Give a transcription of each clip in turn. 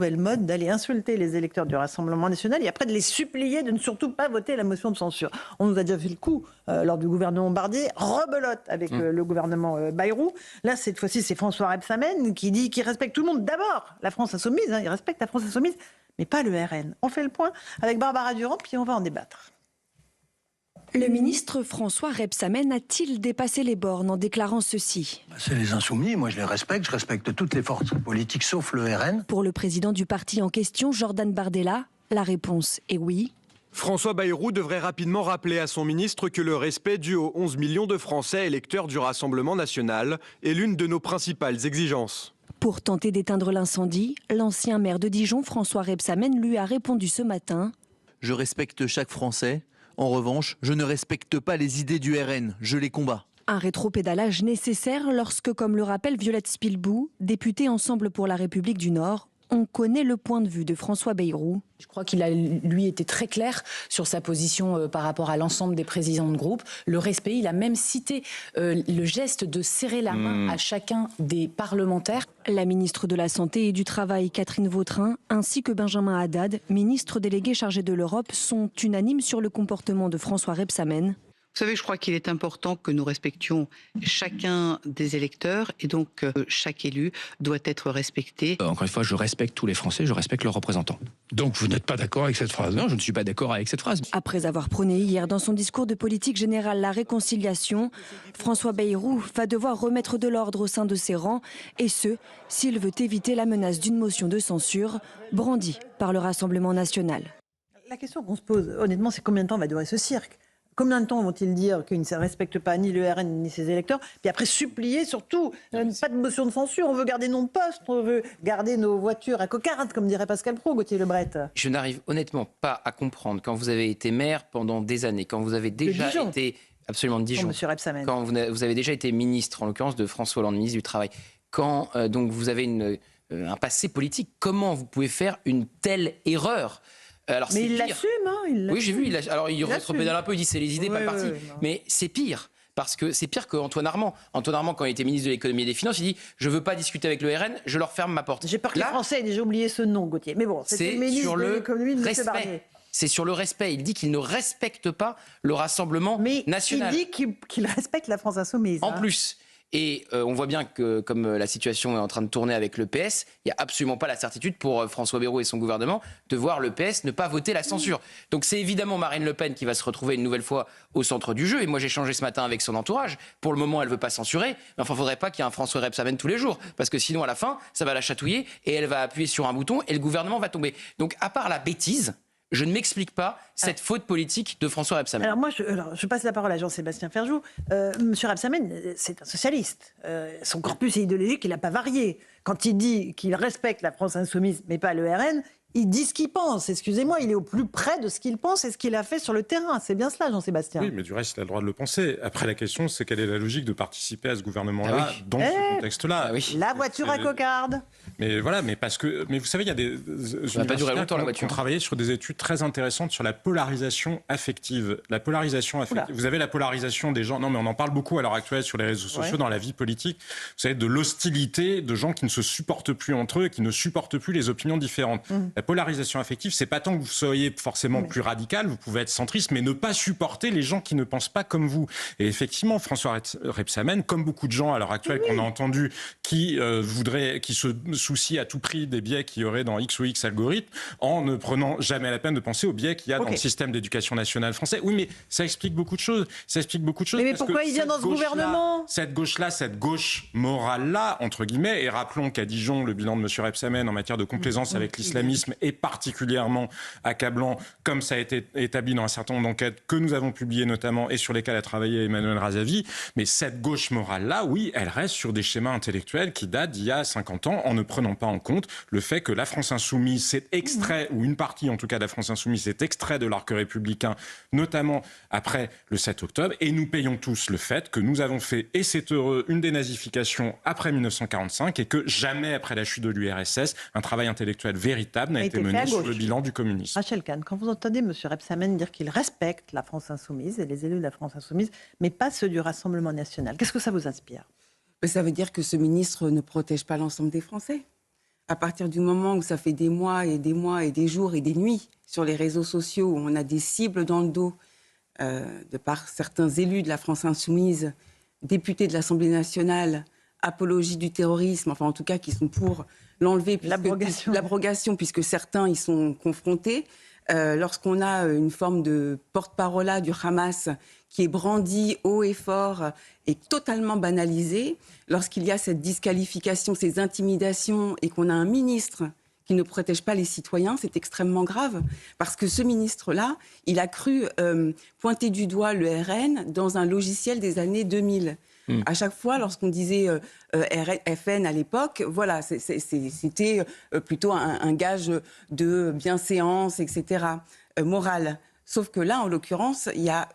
nouvelle mode d'aller insulter les électeurs du Rassemblement national et après de les supplier de ne surtout pas voter la motion de censure. On nous a déjà fait le coup lors du gouvernement Barnier, rebelote avec le gouvernement Bayrou. Là, cette fois-ci, c'est François Rebsamen qui dit qu'il respecte tout le monde. D'abord, la France insoumise, il respecte la France insoumise, mais pas le RN. On fait le point avec Barbara Durand, puis on va en débattre. Le ministre François Rebsamen a-t-il dépassé les bornes en déclarant ceci ? C'est les insoumis, moi je respecte toutes les forces politiques sauf le RN. Pour le président du parti en question, Jordan Bardella, la réponse est oui. François Bayrou devrait rapidement rappeler à son ministre que le respect dû aux 11 millions de Français électeurs du Rassemblement national est l'une de nos principales exigences. Pour tenter d'éteindre l'incendie, l'ancien maire de Dijon, François Rebsamen, lui a répondu ce matin. Je respecte chaque Français. En revanche, je ne respecte pas les idées du RN, je les combats. Un rétropédalage nécessaire lorsque, comme le rappelle Violette Spilbou, députée Ensemble pour la République du Nord, on connaît le point de vue de François Bayrou. Je crois qu'il a, lui, été très clair sur sa position par rapport à l'ensemble des présidents de groupe. Le respect, il a même cité le geste de serrer la main à chacun des parlementaires. La ministre de la Santé et du Travail, Catherine Vautrin, ainsi que Benjamin Haddad, ministre délégué chargé de l'Europe, sont unanimes sur le comportement de François Rebsamen. Vous savez, je crois qu'il est important que nous respections chacun des électeurs et donc chaque élu doit être respecté. Encore une fois, je respecte tous les Français, je respecte leurs représentants. Donc vous n'êtes pas d'accord avec cette phrase ? Non, je ne suis pas d'accord avec cette phrase. Après avoir prôné hier dans son discours de politique générale la réconciliation, François Bayrou va devoir remettre de l'ordre au sein de ses rangs, et ce, s'il veut éviter la menace d'une motion de censure brandie par le Rassemblement national. La question qu'on se pose, honnêtement, c'est combien de temps va durer ce cirque ? Combien de temps vont-ils dire qu'ils ne respectent pas ni le RN ni ses électeurs ? Puis après supplier surtout, pas de motion de censure, on veut garder nos postes, on veut garder nos voitures à cocarde, comme dirait Pascal Praud, Gauthier Lebret. Je n'arrive honnêtement pas à comprendre, quand vous avez été maire pendant des années, quand vous avez déjà été... Absolument, de Dijon. Quand vous avez déjà été ministre, en l'occurrence de François Hollande, ministre du Travail, quand donc vous avez un passé politique, comment vous pouvez faire une telle erreur ? Alors, mais il l'assume, hein, Oui, j'ai vu. Alors, il rétropédale un peu, il dit c'est les idées, pas le parti. Mais c'est pire. Parce que c'est pire qu'Antoine Armand. Antoine Armand, quand il était ministre de l'économie et des finances, il dit « Je ne veux pas discuter avec le RN, je leur ferme ma porte ». J'ai peur que les Français aient déjà oublié ce nom, Gauthier. Mais bon, c'était le ministre de l'économie de M. Barnier. C'est sur le respect. Il dit qu'il ne respecte pas le Rassemblement national. Mais il dit qu'il respecte la France insoumise. En plus. Et on voit bien que, comme la situation est en train de tourner avec le PS, il n'y a absolument pas la certitude pour François Bayrou et son gouvernement de voir le PS ne pas voter la censure. Donc c'est évidemment Marine Le Pen qui va se retrouver une nouvelle fois au centre du jeu. Et moi j'ai changé ce matin avec son entourage. Pour le moment, elle ne veut pas censurer. Mais enfin, il ne faudrait pas qu'il y ait un François Rebsamen tous les jours. Parce que sinon, à la fin, ça va la chatouiller et elle va appuyer sur un bouton et le gouvernement va tomber. Donc à part la bêtise, je ne m'explique pas cette faute politique de François Rebsamen. Alors moi, je passe la parole à Jean-Sébastien Ferjou. Monsieur Rebsamen, c'est un socialiste. Son corpus idéologique, il n'a pas varié. Quand il dit qu'il respecte la France insoumise, mais pas le RN, il dit ce qu'il pense. Excusez-moi, il est au plus près de ce qu'il pense et ce qu'il a fait sur le terrain. C'est bien cela, Jean-Sébastien. Oui, mais du reste, il a le droit de le penser. Après, la question, c'est quelle est la logique de participer à ce gouvernement-là dans ce contexte-là. La voiture à cocarde. Mais voilà, mais vous savez, il y a des universitaires qui ont travaillé sur des études très intéressantes sur la polarisation affective. La polarisation affective. Vous avez la polarisation des gens. Non, mais on en parle beaucoup à l'heure actuelle sur les réseaux sociaux, dans la vie politique. Vous savez, de l'hostilité de gens qui ne se supportent plus entre eux et qui ne supportent plus les opinions différentes. La polarisation affective, c'est pas tant que vous soyez forcément plus radical, vous pouvez être centriste, mais ne pas supporter les gens qui ne pensent pas comme vous. Et effectivement, François Rebsamen, comme beaucoup de gens à l'heure actuelle qu'on a entendu, qui se soucient à tout prix des biais qu'il y aurait dans X ou X algorithmes, en ne prenant jamais la peine de penser aux biais qu'il y a dans le système d'éducation nationale français. Oui, mais ça explique beaucoup de choses. Mais pourquoi il vient dans ce gouvernement ? Cette gauche-là, cette gauche morale-là, entre guillemets, et rappelons qu'à Dijon, le bilan de M. Rebsamen en matière de complaisance avec l'islamisme est particulièrement accablant, comme ça a été établi dans un certain nombre d'enquêtes que nous avons publiées notamment et sur lesquelles a travaillé Emmanuel Razavi. Mais cette gauche morale-là, oui, elle reste sur des schémas intellectuels qui datent d'il y a 50 ans, en ne prenant pas en compte le fait que la France insoumise s'est extrait, ou une partie en tout cas de la France insoumise s'est extrait de l'arc républicain, notamment après le 7 octobre, et nous payons tous le fait que nous avons fait, et c'est heureux, une dénazification après 1945, et que jamais après la chute de l'URSS, un travail intellectuel véritable n'a été mené sur le bilan du communisme. Rachel Kahn, quand vous entendez M. Rebsamen dire qu'il respecte la France insoumise et les élus de la France insoumise, mais pas ceux du Rassemblement national, qu'est-ce que ça vous inspire ? Ça veut dire que ce ministre ne protège pas l'ensemble des Français. à partir du moment où ça fait des mois et des mois et des jours et des nuits sur les réseaux sociaux où on a des cibles dans le dos de par certains élus de la France insoumise, députés de l'Assemblée nationale, apologie du terrorisme, enfin en tout cas qui sont pour l'enlever, l'abrogation, puisque certains y sont confrontés. Lorsqu'on a une forme de porte-parole du Hamas qui est brandi haut et fort et totalement banalisé, lorsqu'il y a cette disqualification, ces intimidations et qu'on a un ministre qui ne protège pas les citoyens, c'est extrêmement grave. Parce que ce ministre-là, il a cru pointer du doigt le RN dans un logiciel des années 2000. À chaque fois, lorsqu'on disait FN à l'époque, voilà, c'était plutôt un gage de bienséance, etc., morale. Sauf que là, en l'occurrence, il y a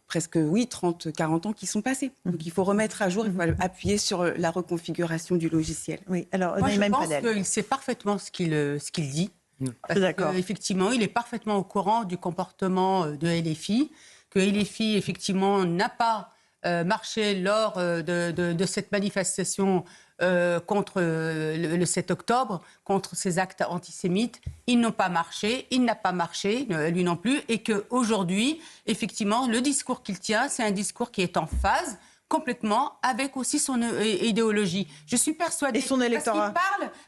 presque, 30, 40 ans qui sont passés. Donc il faut remettre à jour, il faut appuyer sur la reconfiguration du logiciel. Oui, alors, moi, je pense qu'il sait parfaitement ce qu'il dit. D'accord. Effectivement, il est parfaitement au courant du comportement de LFI, que LFI, effectivement, n'a pas marché lors de cette manifestation contre le 7 octobre, contre ces actes antisémites. Ils n'ont pas marché, il n'a pas marché, lui non plus, et qu'aujourd'hui, effectivement, le discours qu'il tient, c'est un discours qui est en phase complètement avec aussi son idéologie. Je suis persuadée... Et son électorat.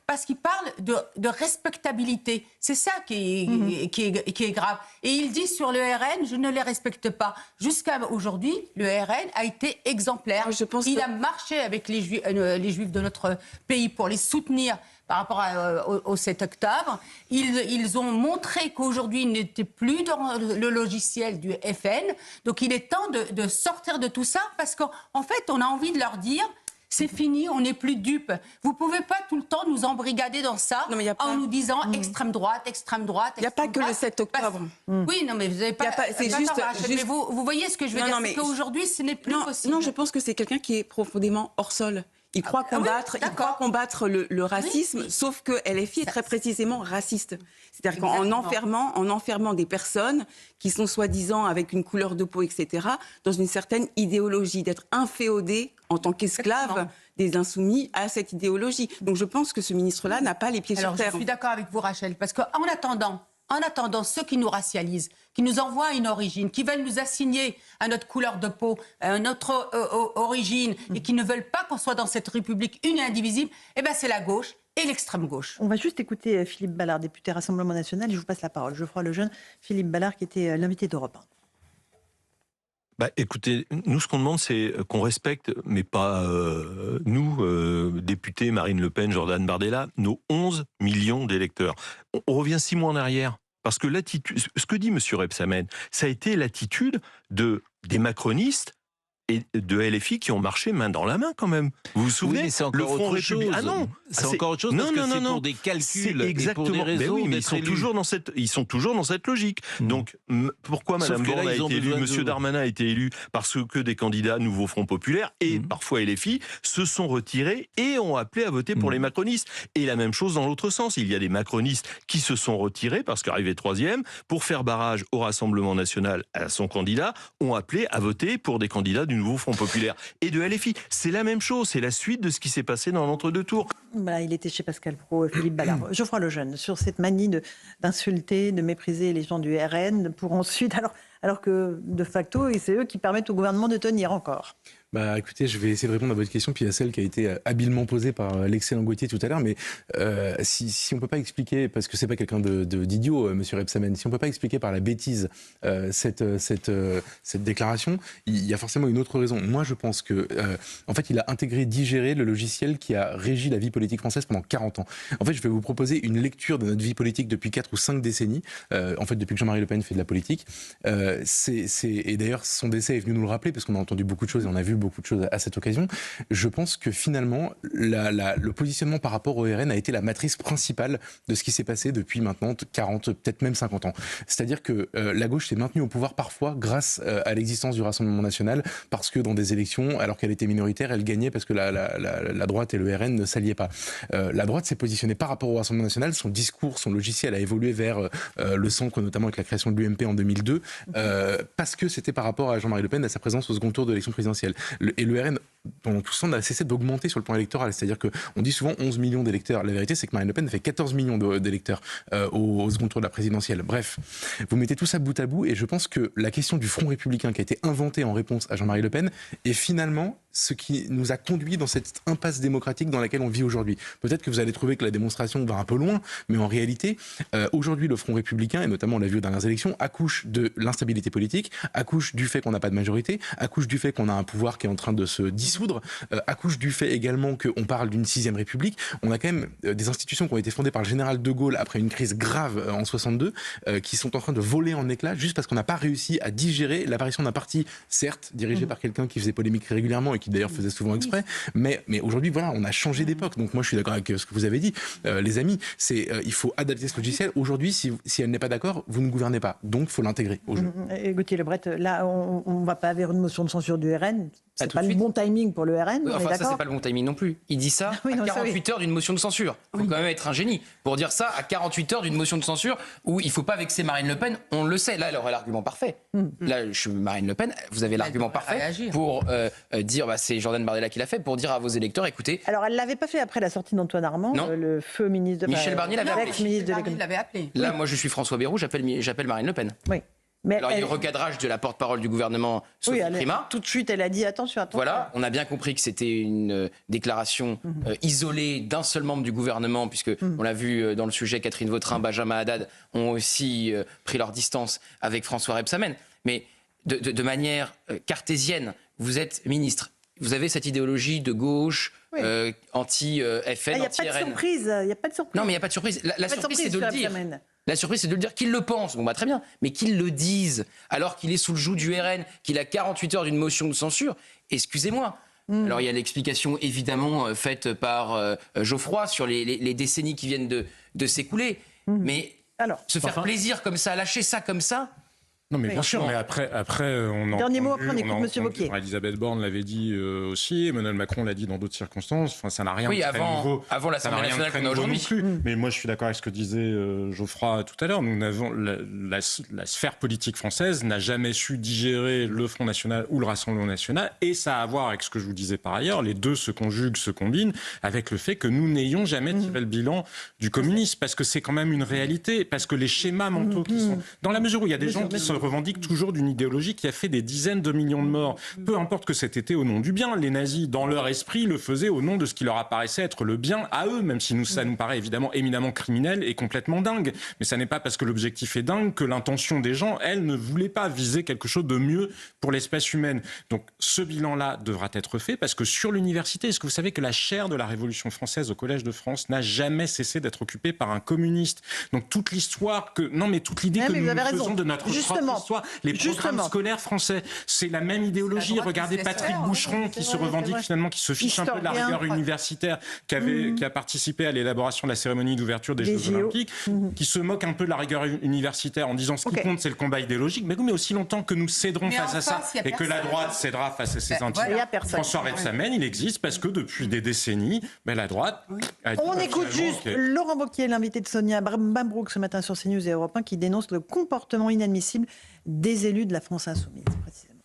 Parce qu'il parle de respectabilité. C'est ça qui est grave. Et il dit sur le RN, je ne les respecte pas. Jusqu'à aujourd'hui, le RN a été exemplaire. Il a marché avec les Juifs de notre pays pour les soutenir par rapport au 7 octobre. Ils ont montré qu'aujourd'hui, ils n'étaient plus dans le logiciel du FN. Donc, il est temps de sortir de tout ça parce qu'en fait, on a envie de leur dire... C'est fini, on n'est plus dupes. Vous ne pouvez pas tout le temps nous embrigader dans ça en nous disant extrême droite, extrême droite. Il n'y a pas que le 7 octobre. Oui, non, mais vous n'avez pas... C'est juste... Mais vous voyez ce que je veux dire, c'est qu'aujourd'hui, ce n'est plus possible. Non, je pense que c'est quelqu'un qui est profondément hors sol. Il croit combattre le racisme, sauf que LFI est très précisément raciste. C'est-à-dire qu'en enfermant des personnes qui sont soi-disant avec une couleur de peau, etc., dans une certaine idéologie, d'être inféodés en tant qu'esclaves des insoumis à cette idéologie. Donc je pense que ce ministre-là n'a pas les pieds sur terre. Je suis d'accord avec vous, Rachel, parce qu'en attendant, ceux qui nous racialisent, qui nous envoient une origine, qui veulent nous assigner à notre couleur de peau, à notre origine, et qui ne veulent pas qu'on soit dans cette République unie et indivisible, eh ben c'est la gauche et l'extrême gauche. On va juste écouter Philippe Ballard, député Rassemblement National, et je vous passe la parole. Geoffroy Lejeune, Philippe Ballard, qui était l'invité d'Europe 1. Écoutez, nous, ce qu'on demande, c'est qu'on respecte, mais pas nous, députés, Marine Le Pen, Jordan Bardella, nos 11 millions d'électeurs. On revient 6 mois en arrière. Parce que l'attitude, ce que dit M. Rebsamen, ça a été l'attitude des macronistes et de LFI qui ont marché main dans la main quand même. Vous vous souvenez? Oui, mais c'est encore autre chose. Ah non, c'est encore autre chose parce que c'est pour des calculs et pour des raisons. Mais ils sont toujours dans cette logique. Donc pourquoi Mme Borne a été élue, M. Darmanin a été élu? Parce que des candidats Nouveau Front Populaire et parfois LFI se sont retirés et ont appelé à voter pour les macronistes. Et la même chose dans l'autre sens. Il y a des macronistes qui se sont retirés parce qu'arrivés 3e pour faire barrage au Rassemblement National à son candidat, ont appelé à voter pour des candidats du Nouveau Front Populaire et de LFI. C'est la même chose, c'est la suite de ce qui s'est passé dans l'entre-deux tours. Voilà, il était chez Pascal Praud, Philippe Ballard. Geoffroy Lejeune, sur cette manie d'insulter, de mépriser les gens du RN, pour ensuite, alors que de facto, c'est eux qui permettent au gouvernement de tenir encore. Écoutez, je vais essayer de répondre à votre question, puis à celle qui a été habilement posée par l'excellent Gauthier tout à l'heure. Mais si on peut pas expliquer, parce que c'est pas quelqu'un d'idiot, Monsieur Rebsamen, si on peut pas expliquer par la bêtise cette déclaration, il y a forcément une autre raison. Moi, je pense que, en fait, il a intégré, digéré le logiciel qui a régi la vie politique française pendant 40 ans. En fait, je vais vous proposer une lecture de notre vie politique depuis 4 ou 5 décennies. En fait, depuis que Jean-Marie Le Pen fait de la politique. Et d'ailleurs, son décès est venu nous le rappeler, parce qu'on a entendu beaucoup de choses et on a vu beaucoup de choses à cette occasion. Je pense que finalement, le positionnement par rapport au RN a été la matrice principale de ce qui s'est passé depuis maintenant 40, peut-être même 50 ans. C'est-à-dire que la gauche s'est maintenue au pouvoir parfois grâce à l'existence du Rassemblement National, parce que dans des élections, alors qu'elle était minoritaire, elle gagnait parce que la droite et le RN ne s'alliaient pas. La droite s'est positionnée par rapport au Rassemblement National, son discours, son logiciel a évolué vers le centre, notamment avec la création de l'UMP en 2002, parce que c'était par rapport à Jean-Marie Le Pen, à sa présence au second tour de l'élection présidentielle. Et le RN, pendant tout ça, on a cessé d'augmenter sur le plan électoral. C'est-à-dire qu'on dit souvent 11 millions d'électeurs. La vérité, c'est que Marine Le Pen fait 14 millions d'électeurs au second tour de la présidentielle. Bref, vous mettez tout ça bout à bout et je pense que la question du Front républicain qui a été inventé en réponse à Jean-Marie Le Pen est finalement ce qui nous a conduit dans cette impasse démocratique dans laquelle on vit aujourd'hui. Peut-être que vous allez trouver que la démonstration va un peu loin, mais en réalité, aujourd'hui, le Front républicain, et notamment on l'a vu aux dernières élections, accouche de l'instabilité politique, accouche du fait qu'on n'a pas de majorité, accouche du fait qu'on a un pouvoir qui est en train de se dissoudre, accouche du fait également qu'on parle d'une 6e République. On a quand même des institutions qui ont été fondées par le général de Gaulle après une crise grave en 62, qui sont en train de voler en éclats juste parce qu'on n'a pas réussi à digérer l'apparition d'un parti, certes, dirigé par quelqu'un qui faisait polémique régulièrement et qui d'ailleurs faisait souvent exprès, mais aujourd'hui, voilà, on a changé d'époque. Donc moi, je suis d'accord avec ce que vous avez dit, les amis, il faut adapter ce logiciel. Aujourd'hui, si elle n'est pas d'accord, vous ne gouvernez pas. Donc, il faut l'intégrer au jeu. Gauthier Lebret, là, on ne va pas vers une motion de censure du RN. C'est pas le bon timing pour le RN. Oui, enfin, ça, c'est pas le bon timing non plus. Il dit ça à 48 heures d'une motion de censure. Il faut quand même être un génie pour dire ça à 48 heures d'une motion de censure où il ne faut pas vexer Marine Le Pen. On le sait. Là, elle aurait l'argument parfait. Là, je suis Marine Le Pen. Vous avez l'argument parfait pour dire, c'est Jordan Bardella qui l'a fait, pour dire à vos électeurs, écoutez. Alors, elle ne l'avait pas fait après la sortie d'Antoine Armand, le feu ministre de Michel Barnier l'avait appelé. Là, moi, je suis François Bayrou, j'appelle Marine Le Pen. Oui. Alors, il y a eu le recadrage de la porte-parole du gouvernement, Sophie Primas. Tout de suite, elle a dit attention. Voilà, on a bien compris que c'était une déclaration isolée d'un seul membre du gouvernement, puisque on l'a vu dans le sujet, Catherine Vautrin, Benjamin Haddad ont aussi pris leur distance avec François Rebsamen. Mais de manière cartésienne, vous êtes ministre. Vous avez cette idéologie de gauche, anti-FN, anti-RN. Il n'y a pas de surprise. Non, mais il n'y a pas de surprise. La surprise, c'est de le dire. La surprise, c'est de le dire qu'ils le pensent. Bon, très bien. Mais qu'ils le disent, alors qu'il est sous le joug du RN, qu'il a 48 heures d'une motion de censure. Excusez-moi. Alors, il y a l'explication, évidemment, faite par Geoffroy sur les décennies qui viennent de s'écouler. Mais se faire plaisir comme ça, lâcher ça comme ça... Non, mais bien sûr, mais après on Dernier mot, après on écoute Monsieur Wauquiez. Elisabeth Borne l'avait dit aussi, Emmanuel Macron l'a dit dans d'autres circonstances. Enfin, ça n'a rien de très nouveau. Avant l'Assemblée nationale qu'on a aujourd'hui. Mais moi, je suis d'accord avec ce que disait Geoffroy tout à l'heure. Nous n'avons la sphère politique française n'a jamais su digérer le Front National ou le Rassemblement National, et ça a à voir avec ce que je vous disais par ailleurs. Les deux se conjuguent, se combinent avec le fait que nous n'ayons jamais tiré le bilan du communisme, parce que c'est quand même une réalité, parce que les schémas mentaux qui sont dans la mesure où il y a des gens qui se revendiquent toujours d'une idéologie qui a fait des dizaines de millions de morts. Peu importe que cet été au nom du bien. Les nazis, dans leur esprit, le faisaient au nom de ce qui leur apparaissait être le bien à eux, même si ça nous paraît évidemment éminemment criminel et complètement dingue. Mais ça n'est pas parce que l'objectif est dingue que l'intention des gens, elle, ne voulait pas viser quelque chose de mieux pour l'espèce humaine. Donc ce bilan-là devra être fait, parce que sur l'université, est-ce que vous savez que la chaire de la Révolution française au Collège de France n'a jamais cessé d'être occupée par un communiste? Donc toute l'histoire toute l'idée que nous faisons de notre propre histoire, les programmes scolaires français, c'est la même idéologie. Regardez Patrick Boucheron qui se revendique finalement, qui se fiche un peu de la rigueur universitaire, qui a participé à l'élaboration de la cérémonie d'ouverture des Jeux Olympiques, qui se moque un peu de la rigueur universitaire en disant ce qui compte, c'est le combat idéologique. Mais aussi longtemps que nous céderons face à ça et que la droite cédera face à ses intérêts. François Rebsamen, il existe parce que depuis des décennies, la droite... On écoute juste Laurent Wauquiez, l'invité de Sonia Mabrouk ce matin sur CNews et Europe 1, qui dénonce le comportement inadmissible des élus de la France Insoumise, précisément.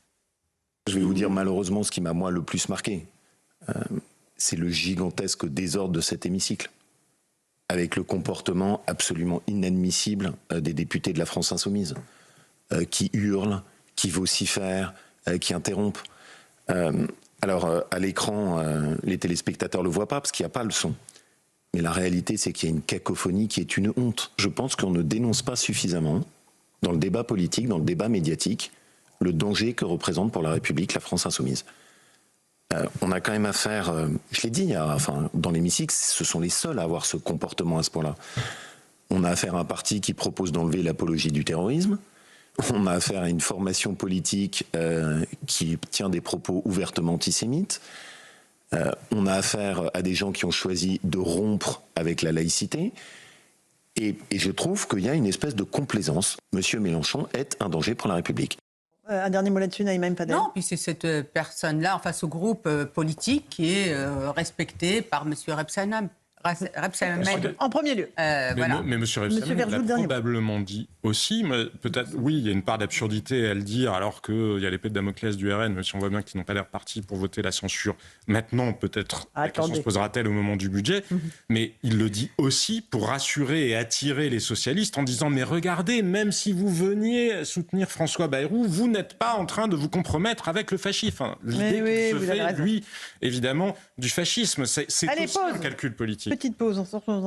Je vais vous dire malheureusement ce qui m'a moi le plus marqué. C'est le gigantesque désordre de cet hémicycle, avec le comportement absolument inadmissible des députés de la France Insoumise, qui hurlent, qui vocifèrent, qui interrompent. Alors à l'écran, les téléspectateurs ne le voient pas parce qu'il n'y a pas le son. Mais la réalité, c'est qu'il y a une cacophonie qui est une honte. Je pense qu'on ne dénonce pas suffisamment, dans le débat politique, dans le débat médiatique, le danger que représente pour la République la France Insoumise. On a quand même affaire, je l'ai dit, dans l'hémicycle, ce sont les seuls à avoir ce comportement à ce point-là. On a affaire à un parti qui propose d'enlever l'apologie du terrorisme. On a affaire à une formation politique qui tient des propos ouvertement antisémites. On a affaire à des gens qui ont choisi de rompre avec la laïcité. Et je trouve qu'il y a une espèce de complaisance. Monsieur Mélenchon est un danger pour la République. Un dernier mot là-dessus, Naïma Mfadel. Non, puis c'est cette personne-là, ce groupe politique qui est respecté par M. Rebsamen. En premier lieu. Voilà. Mais M. Rebsamen l'a probablement dit aussi. Peut-être, oui, il y a une part d'absurdité à le dire, alors qu'il y a l'épée de Damoclès du RN, même si on voit bien qu'ils n'ont pas l'air partis pour voter la censure. Maintenant, peut-être, la question se posera-t-elle au moment du budget. Mais il le dit aussi pour rassurer et attirer les socialistes en disant « Mais regardez, même si vous veniez soutenir François Bayrou, vous n'êtes pas en train de vous compromettre avec le fascisme. Enfin, » L'idée qu'il se fait, lui, évidemment, du fascisme. C'est aussi un calcul politique. Petite pause, on se retrouve.